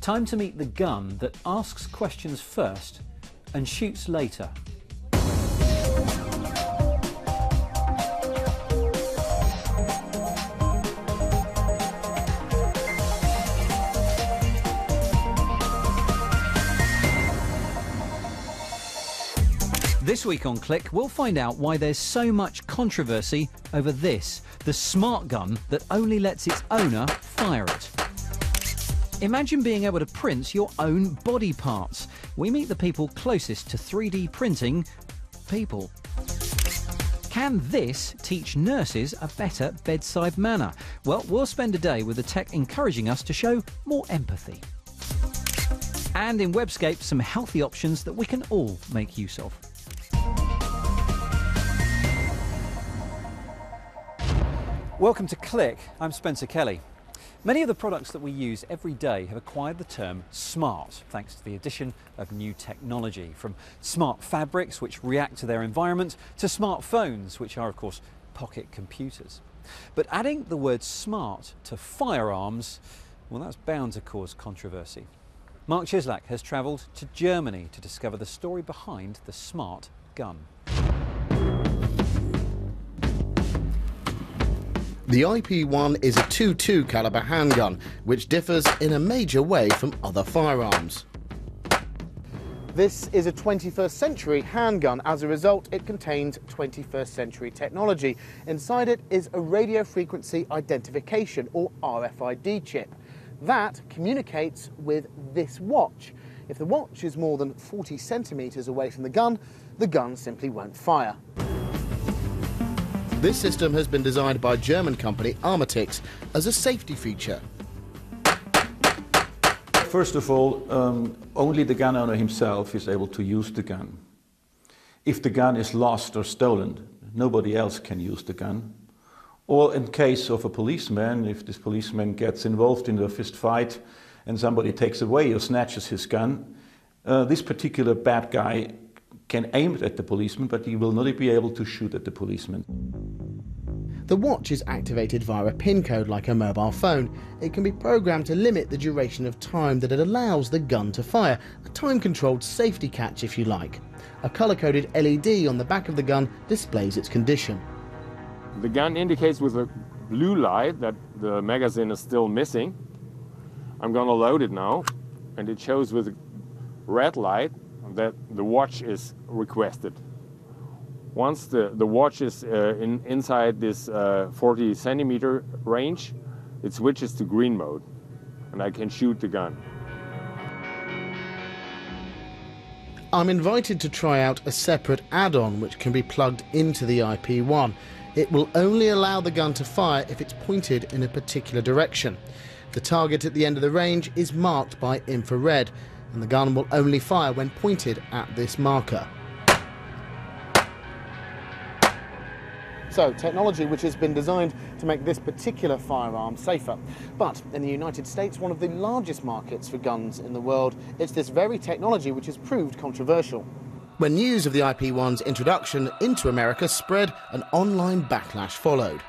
Time to meet the gun that asks questions first and shoots later. This week on Click, we'll find out why there's so much controversy over this, the smart gun that only lets its owner fire it. Imagine being able to print your own body parts. We meet the people closest to 3D printing people. Can this teach nurses a better bedside manner? Well, we'll spend a day with the tech encouraging us to show more empathy. And in Webscape, some healthy options that we can all make use of. Welcome to Click. I'm Spencer Kelly. Many of the products that we use every day have acquired the term smart, thanks to the addition of new technology, from smart fabrics which react to their environment to smartphones, which are of course pocket computers. But adding the word smart to firearms, well, that's bound to cause controversy. Mark Cieslak has travelled to Germany to discover the story behind the smart gun. The IP1 is a .22 caliber handgun, which differs in a major way from other firearms. This is a 21st century handgun. As a result, it contains 21st century technology. Inside it is a radio frequency identification, or RFID chip. That communicates with this watch. If the watch is more than 40 centimetres away from the gun simply won't fire. This system has been designed by German company Armatix as a safety feature. First of all, only the gun owner himself is able to use the gun. If the gun is lost or stolen, nobody else can use the gun. Or in case of a policeman, if this policeman gets involved in a fist fight and somebody takes away or snatches his gun, this particular bad guy can aim at the policeman, but he will not be able to shoot at the policeman. The watch is activated via a PIN code like a mobile phone. It can be programmed to limit the duration of time that it allows the gun to fire, a time-controlled safety catch if you like. A colour-coded LED on the back of the gun displays its condition. The gun indicates with a blue light that the magazine is still missing. I'm going to load it now, and it shows with a red light that the watch is requested. Once the watch is inside this 40 centimeter range, it switches to green mode, and I can shoot the gun. I'm invited to try out a separate add-on which can be plugged into the IP1. It will only allow the gun to fire if it's pointed in a particular direction. The target at the end of the range is marked by infrared, and the gun will only fire when pointed at this marker. So, technology which has been designed to make this particular firearm safer. But in the United States, one of the largest markets for guns in the world, it's this very technology which has proved controversial. When news of the IP1's introduction into America spread, an online backlash followed.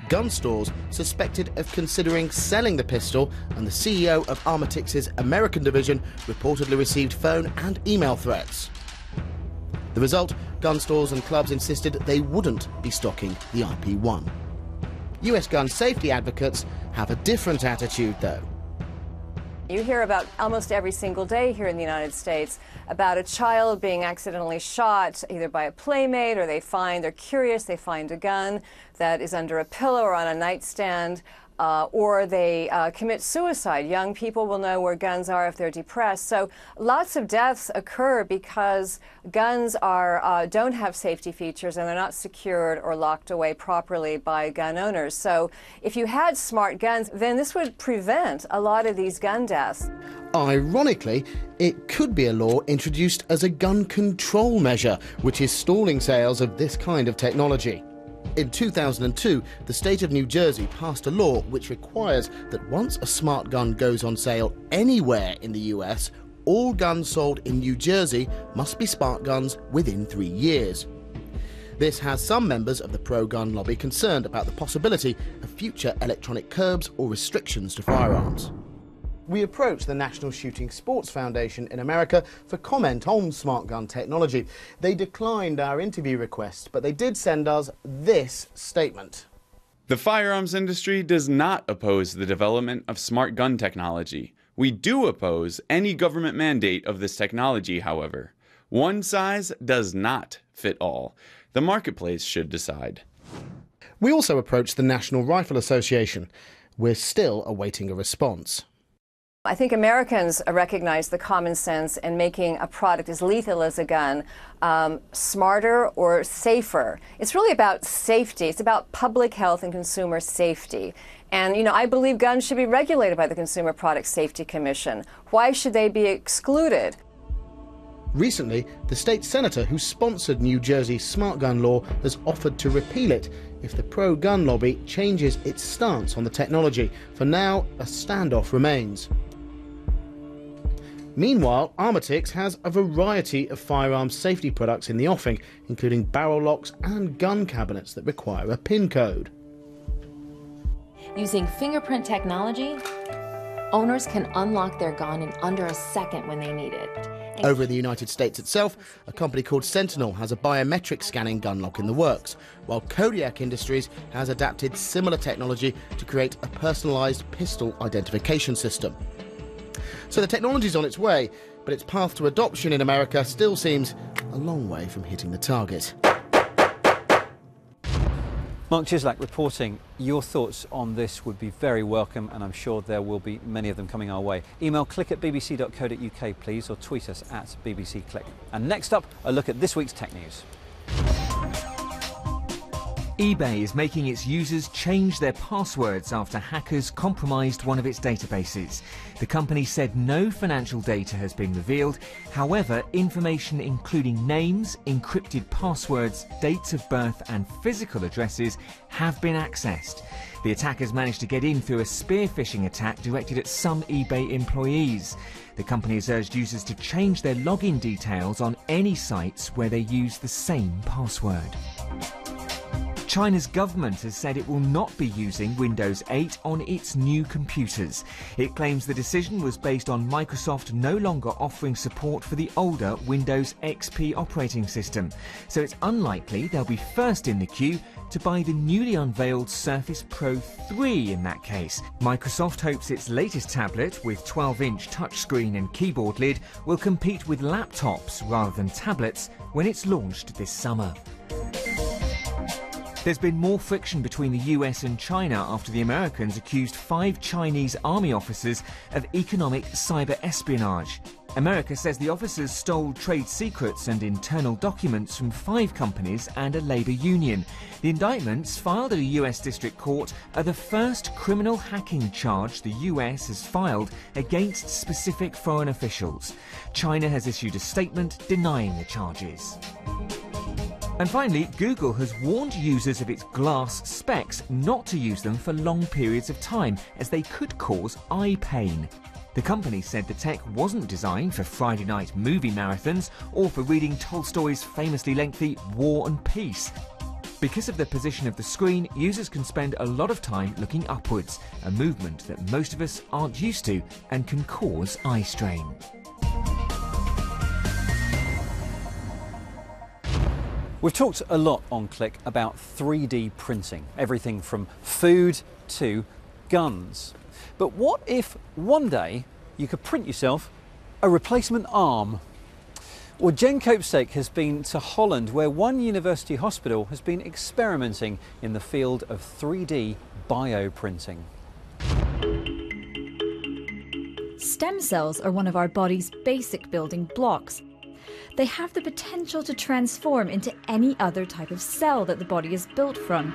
Gun stores suspected of considering selling the pistol, and the CEO of Armatix's American division reportedly received phone and email threats. The result, gun stores and clubs insisted they wouldn't be stocking the IP1. US gun safety advocates have a different attitude, though. You hear about almost every single day here in the United States about a child being accidentally shot either by a playmate, or they're curious, they find a gun that is under a pillow or on a nightstand, or they commit suicide. Young people will know where guns are if they're depressed. So lots of deaths occur because guns don't have safety features, and they're not secured or locked away properly by gun owners. So if you had smart guns, then this would prevent a lot of these gun deaths. Ironically, it could be a law introduced as a gun control measure, which is stalling sales of this kind of technology. In 2002, the state of New Jersey passed a law which requires that once a smart gun goes on sale anywhere in the US, all guns sold in New Jersey must be smart guns within 3 years. This has some members of the pro-gun lobby concerned about the possibility of future electronic curbs or restrictions to firearms. We approached the National Shooting Sports Foundation in America for comment on smart gun technology. They declined our interview request, but they did send us this statement. The firearms industry does not oppose the development of smart gun technology. We do oppose any government mandate of this technology, however. One size does not fit all. The marketplace should decide. We also approached the National Rifle Association. We're still awaiting a response. I think Americans recognize the common sense in making a product as lethal as a gun smarter or safer. It's really about safety. It's about public health and consumer safety. And, you know, I believe guns should be regulated by the Consumer Product Safety Commission. Why should they be excluded? Recently, the state senator who sponsored New Jersey's smart gun law has offered to repeal it if the pro-gun lobby changes its stance on the technology. For now, a standoff remains. Meanwhile, Armatix has a variety of firearms safety products in the offing, including barrel locks and gun cabinets that require a PIN code. Using fingerprint technology, owners can unlock their gun in under a second when they need it. Over in the United States itself, a company called Sentinel has a biometric scanning gun lock in the works, while Kodiak Industries has adapted similar technology to create a personalised pistol identification system. So the technology's on its way, but its path to adoption in America still seems a long way from hitting the target. Mark Cieslak reporting. Your thoughts on this would be very welcome, and I'm sure there will be many of them coming our way. Email click@bbc.co.uk please, or tweet us at BBC Click. And next up, a look at this week's tech news. eBay is making its users change their passwords after hackers compromised one of its databases. The company said no financial data has been revealed. However, information including names, encrypted passwords, dates of birth and physical addresses have been accessed. The attackers managed to get in through a spear phishing attack directed at some eBay employees. The company has urged users to change their login details on any sites where they use the same password. China's government has said it will not be using Windows 8 on its new computers. It claims the decision was based on Microsoft no longer offering support for the older Windows XP operating system. So it's unlikely they'll be first in the queue to buy the newly unveiled Surface Pro 3 in that case. Microsoft hopes its latest tablet with 12-inch touchscreen and keyboard lid will compete with laptops rather than tablets when it's launched this summer. There's been more friction between the US and China after the Americans accused 5 Chinese army officers of economic cyber espionage. America says the officers stole trade secrets and internal documents from 5 companies and a labour union. The indictments filed at a US district court are the first criminal hacking charge the US has filed against specific foreign officials. China has issued a statement denying the charges. And finally, Google has warned users of its glass specs not to use them for long periods of time, as they could cause eye pain. The company said the tech wasn't designed for Friday night movie marathons or for reading Tolstoy's famously lengthy War and Peace. Because of the position of the screen, users can spend a lot of time looking upwards, a movement that most of us aren't used to and can cause eye strain. We've talked a lot on Click about 3D printing, everything from food to guns. But what if one day you could print yourself a replacement arm? Well, Jen Koopsteek has been to Holland, where one university hospital has been experimenting in the field of 3D bioprinting. Stem cells are one of our body's basic building blocks. They have the potential to transform into any other type of cell that the body is built from.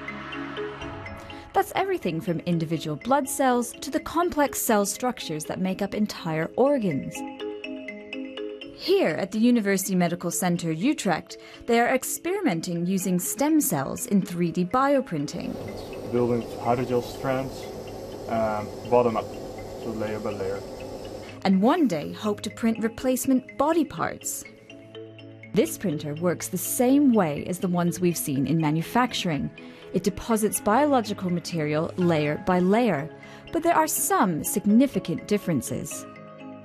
That's everything from individual blood cells to the complex cell structures that make up entire organs. Here at the University Medical Centre Utrecht, they are experimenting using stem cells in 3D bioprinting. Building hydrogel strands, bottom up, so layer by layer. And one day hope to print replacement body parts. This printer works the same way as the ones we've seen in manufacturing. It deposits biological material layer by layer, but there are some significant differences.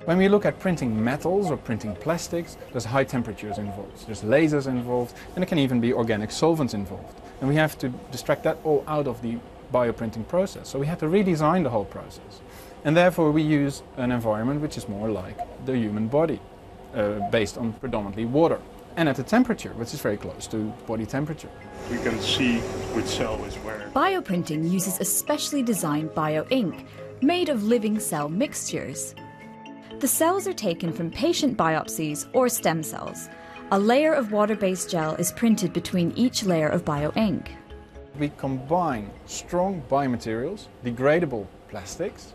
When we look at printing metals or printing plastics, there's high temperatures involved, there's lasers involved, and there can even be organic solvents involved. And we have to distract that all out of the bioprinting process. So we have to redesign the whole process. And therefore we use an environment which is more like the human body, based on predominantly water. And at a temperature which is very close to body temperature. We can see which cell is where. Bioprinting uses a specially designed bio-ink, made of living cell mixtures. The cells are taken from patient biopsies or stem cells. A layer of water-based gel is printed between each layer of bio-ink. We combine strong biomaterials, degradable plastics,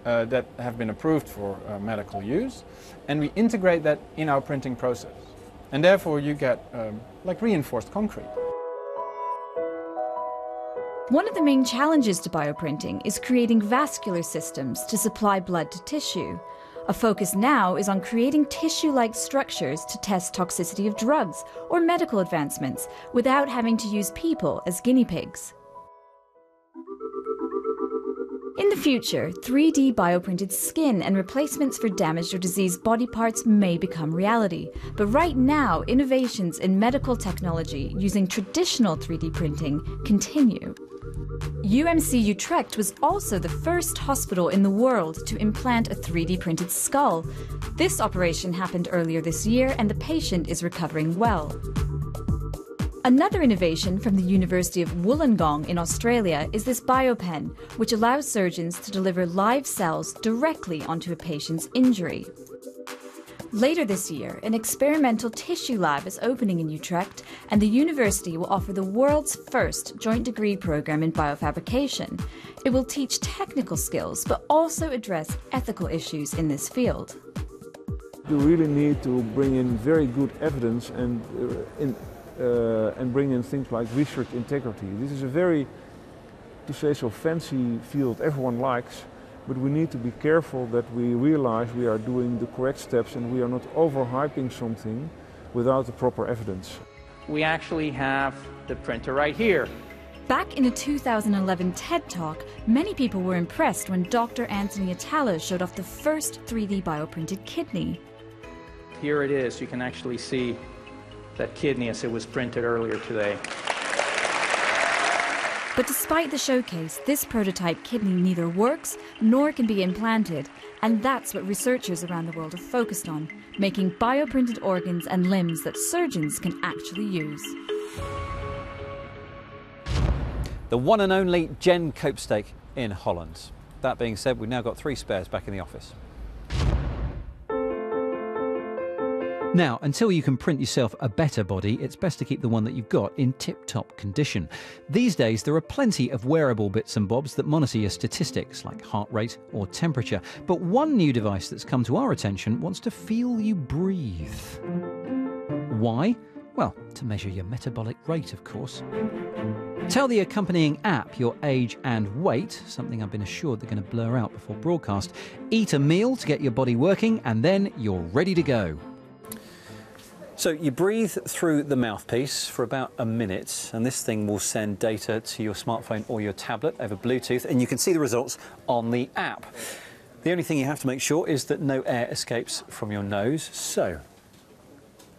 that have been approved for medical use, and we integrate that in our printing process. And therefore you get like reinforced concrete. One of the main challenges to bioprinting is creating vascular systems to supply blood to tissue. A focus now is on creating tissue-like structures to test toxicity of drugs or medical advancements without having to use people as guinea pigs. In the future, 3D bioprinted skin and replacements for damaged or diseased body parts may become reality. But right now, innovations in medical technology using traditional 3D printing continue. UMC Utrecht was also the first hospital in the world to implant a 3D printed skull. This operation happened earlier this year and the patient is recovering well. Another innovation from the University of Wollongong in Australia is this biopen, which allows surgeons to deliver live cells directly onto a patient's injury. Later this year, an experimental tissue lab is opening in Utrecht, and the university will offer the world's first joint degree program in biofabrication. It will teach technical skills, but also address ethical issues in this field. You really need to bring in very good evidence and bring in things like research integrity. This is a very, to say so, fancy field everyone likes, but we need to be careful that we realize we are doing the correct steps and we are not overhyping something without the proper evidence. We actually have the printer right here. Back in a 2011 TED Talk, many people were impressed when Dr. Anthony Atala showed off the first 3D bioprinted kidney. Here it is. You can actually see that kidney as it was printed earlier today. But despite the showcase, this prototype kidney neither works nor can be implanted, and that's what researchers around the world are focused on, making bioprinted organs and limbs that surgeons can actually use. The one and only Jen Koopsteek in Holland. That being said, we've now got 3 spares back in the office. Now, until you can print yourself a better body, it's best to keep the one that you've got in tip-top condition. These days, there are plenty of wearable bits and bobs that monitor your statistics, like heart rate or temperature. But one new device that's come to our attention wants to feel you breathe. Why? Well, to measure your metabolic rate, of course. Tell the accompanying app your age and weight, something I've been assured they're going to blur out before broadcast. Eat a meal to get your body working, and then you're ready to go. So you breathe through the mouthpiece for about a minute, and this thing will send data to your smartphone or your tablet over Bluetooth, and you can see the results on the app. The only thing you have to make sure is that no air escapes from your nose. So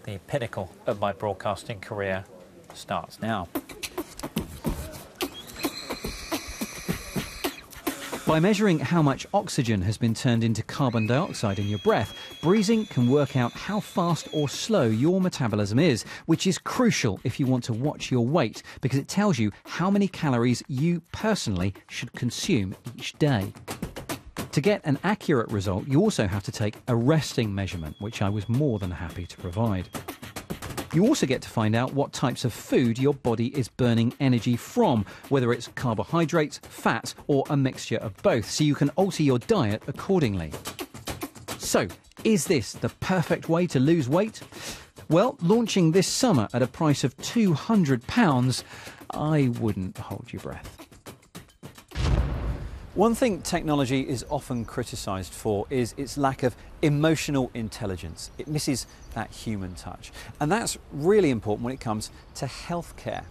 the pinnacle of my broadcasting career starts now. By measuring how much oxygen has been turned into carbon dioxide in your breath, breathing can work out how fast or slow your metabolism is, which is crucial if you want to watch your weight, because it tells you how many calories you personally should consume each day. To get an accurate result, you also have to take a resting measurement, which I was more than happy to provide. You also get to find out what types of food your body is burning energy from, whether it's carbohydrates, fat, or a mixture of both, so you can alter your diet accordingly. So, is this the perfect way to lose weight? Well, launching this summer at a price of £200, I wouldn't hold your breath. One thing technology is often criticised for is its lack of emotional intelligence. It misses that human touch. And that's really important when it comes to healthcare.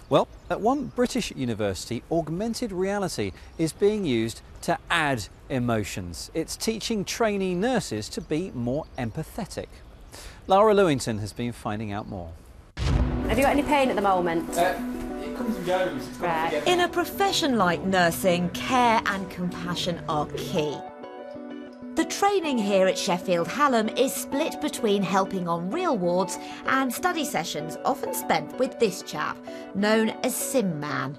Well, at one British university, augmented reality is being used to add emotions. It's teaching trainee nurses to be more empathetic. Laura Lewington has been finding out more. Have you got any pain at the moment? It comes and goes. Right. In a profession like nursing, care and compassion are key. The training here at Sheffield Hallam is split between helping on real wards and study sessions often spent with this chap, known as Sim Man.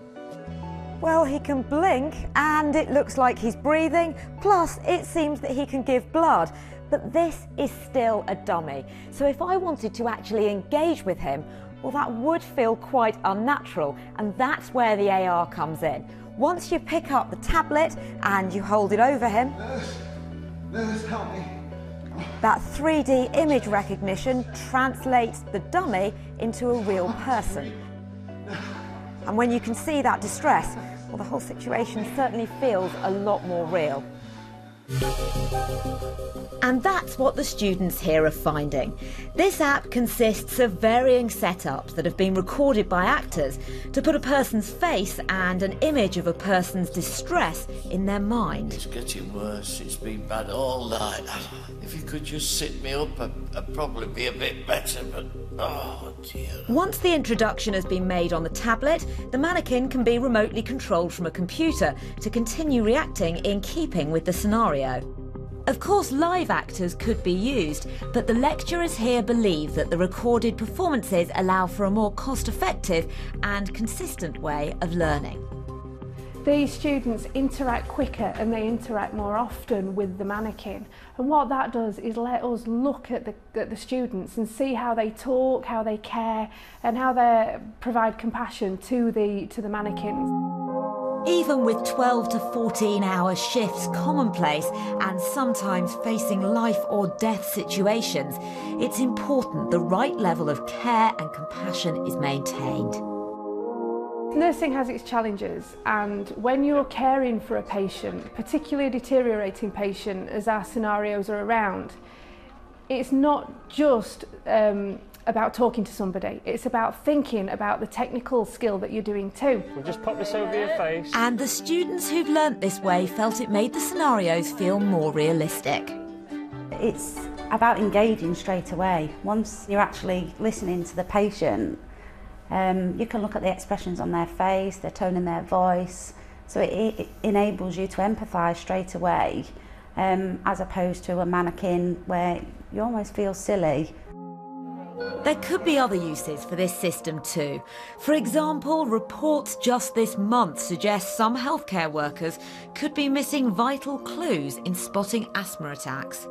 Well, he can blink and it looks like he's breathing, plus it seems that he can give blood. But this is still a dummy. So if I wanted to actually engage with him, well, that would feel quite unnatural, and that's where the AR comes in. Once you pick up the tablet and you hold it over him, Nurse, help me. that 3D image recognition translates the dummy into a real person. And when you can see that distress, well, the whole situation certainly feels a lot more real. And that's what the students here are finding. This app consists of varying setups that have been recorded by actors to put a person's face and an image of a person's distress in their mind. It's getting worse. It's been bad all night. If you could just sit me up, I'd probably be a bit better, but oh dear. Once the introduction has been made on the tablet, the mannequin can be remotely controlled from a computer to continue reacting in keeping with the scenario. Of course, live actors could be used, but the lecturers here believe that the recorded performances allow for a more cost-effective and consistent way of learning. These students interact quicker and they interact more often with the mannequin, and what that does is let us look at the students and see how they talk, how they care, and how they provide compassion to the mannequins. Even with 12 to 14 hour shifts commonplace and sometimes facing life or death situations, it's important the right level of care and compassion is maintained. Nursing has its challenges, and when you're caring for a patient, particularly a deteriorating patient as our scenarios are around, it's not just about talking to somebody, it's about thinking about the technical skill that you're doing too. We'll just pop this over your face. And the students who've learnt this way felt it made the scenarios feel more realistic. It's about engaging straight away. Once you're actually listening to the patient, you can look at the expressions on their face, their tone in their voice, so it enables you to empathise straight away, as opposed to a mannequin where you almost feel silly. There could be other uses for this system too. For example, reports just this month suggest some healthcare workers could be missing vital clues in spotting asthma attacks.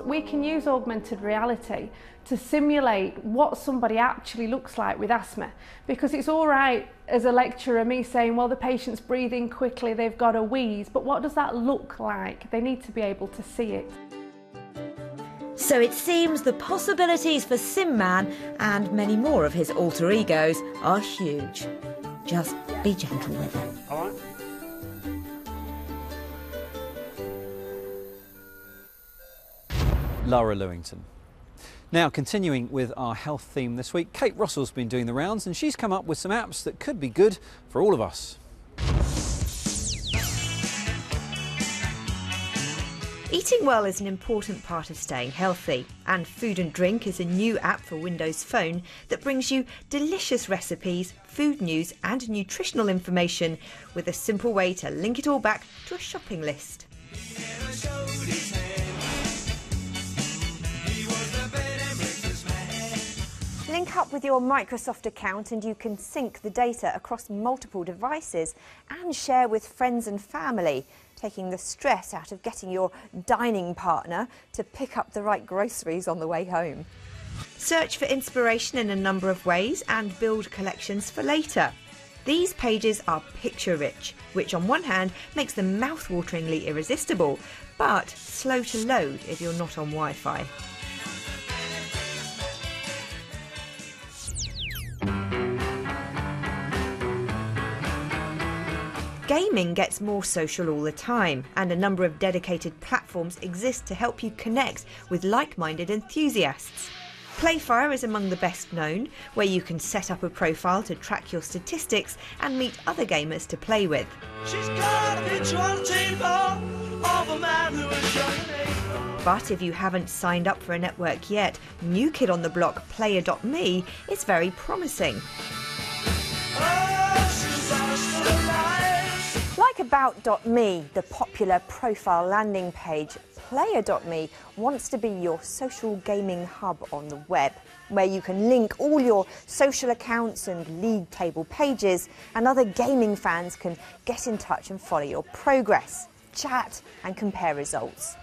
We can use augmented reality to simulate what somebody actually looks like with asthma, because it's all right as a lecturer me saying, well, the patient's breathing quickly, they've got a wheeze, but what does that look like? They need to be able to see it. So it seems the possibilities for Sim Man and many more of his alter egos are huge. Just be gentle with him. All right. Laura Lewington. Now, continuing with our health theme this week, Kate Russell's been doing the rounds and she's come up with some apps that could be good for all of us. Eating well is an important part of staying healthy, and Food and Drink is a new app for Windows Phone that brings you delicious recipes, food news and nutritional information with a simple way to link it all back to a shopping list. Link up with your Microsoft account and you can sync the data across multiple devices and share with friends and family, taking the stress out of getting your dining partner to pick up the right groceries on the way home. Search for inspiration in a number of ways and build collections for later. These pages are picture-rich, which on one hand makes them mouth-wateringly irresistible, but slow to load if you're not on Wi-Fi. Gaming gets more social all the time, and a number of dedicated platforms exist to help you connect with like-minded enthusiasts. Playfire is among the best known, where you can set up a profile to track your statistics and meet other gamers to play with. She's got a picture on the table of a man who is young and able. But if you haven't signed up for a network yet, new kid on the block Player.me is very promising. Like About.me, the popular profile landing page, Player.me wants to be your social gaming hub on the web, where you can link all your social accounts and league table pages, and other gaming fans can get in touch and follow your progress, chat and compare results.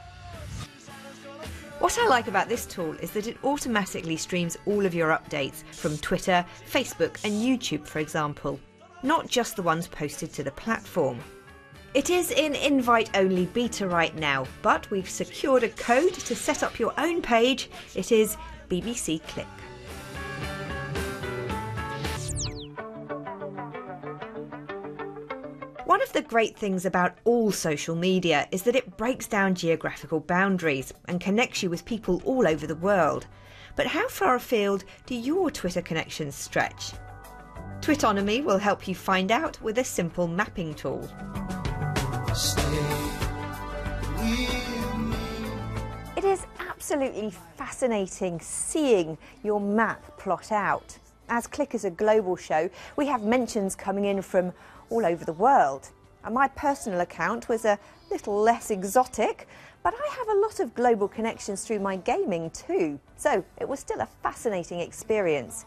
What I like about this tool is that it automatically streams all of your updates from Twitter, Facebook and YouTube, for example, not just the ones posted to the platform. It is in invite-only beta right now, but we've secured a code to set up your own page. It is BBC Click. One of the great things about all social media is that it breaks down geographical boundaries and connects you with people all over the world. But how far afield do your Twitter connections stretch? Twitonomy will help you find out with a simple mapping tool. It is absolutely fascinating seeing your map plot out. As Click is a global show, we have mentions coming in from all over the world. And my personal account was a little less exotic, but I have a lot of global connections through my gaming too. So it was still a fascinating experience.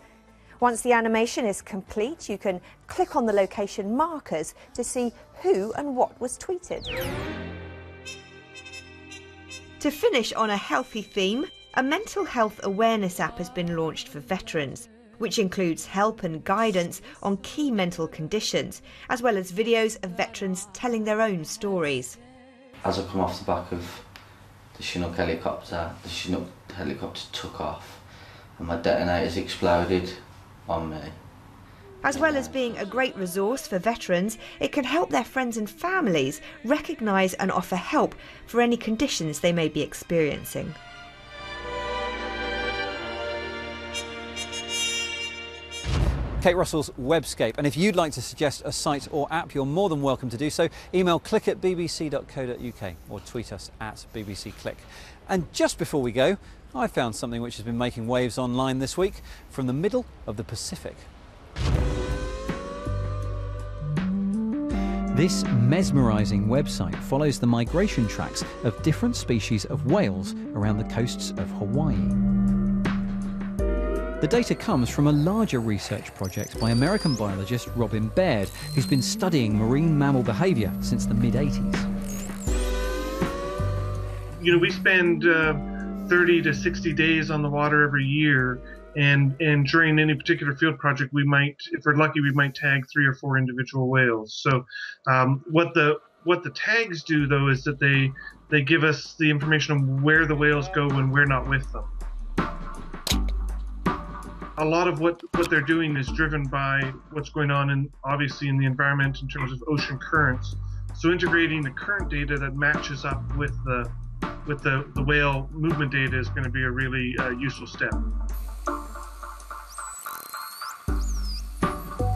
Once the animation is complete, you can click on the location markers to see who and what was tweeted. To finish on a healthy theme, a mental health awareness app has been launched for veterans, which includes help and guidance on key mental conditions, as well as videos of veterans telling their own stories. As I come off the back of the Chinook helicopter took off and my detonators exploded on me. As well as being a great resource for veterans, it can help their friends and families recognise and offer help for any conditions they may be experiencing. Kate Russell's Webscape, and if you'd like to suggest a site or app, you're more than welcome to do so. Email click@bbc.co.uk or tweet us at BBC Click. And just before we go, I found something which has been making waves online this week from the middle of the Pacific. This mesmerising website follows the migration tracks of different species of whales around the coasts of Hawaii. The data comes from a larger research project by American biologist Robin Baird, who's been studying marine mammal behaviour since the mid-80s. You know, we spend 30 to 60 days on the water every year, and during any particular field project, we might, if we're lucky, we might tag 3 or 4 individual whales. So what the tags do, though, is that they give us the information on where the whales go when we're not with them. A lot of what they're doing is driven by what's going on obviously in the environment in terms of ocean currents. So integrating the current data that matches up with the whale movement data is going to be a really useful step.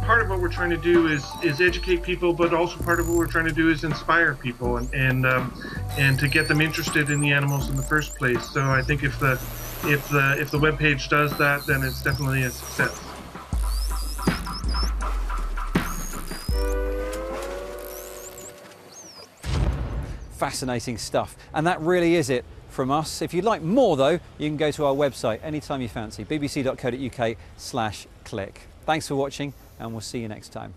Part of what we're trying to do is educate people, but also part of what we're trying to do is inspire people and to get them interested in the animals in the first place. So I think if the web page does that, then it's definitely a success. Fascinating stuff, and that really is it from us. If you'd like more though, you can go to our website anytime you fancy, bbc.co.uk/click. Thanks for watching, and we'll see you next time.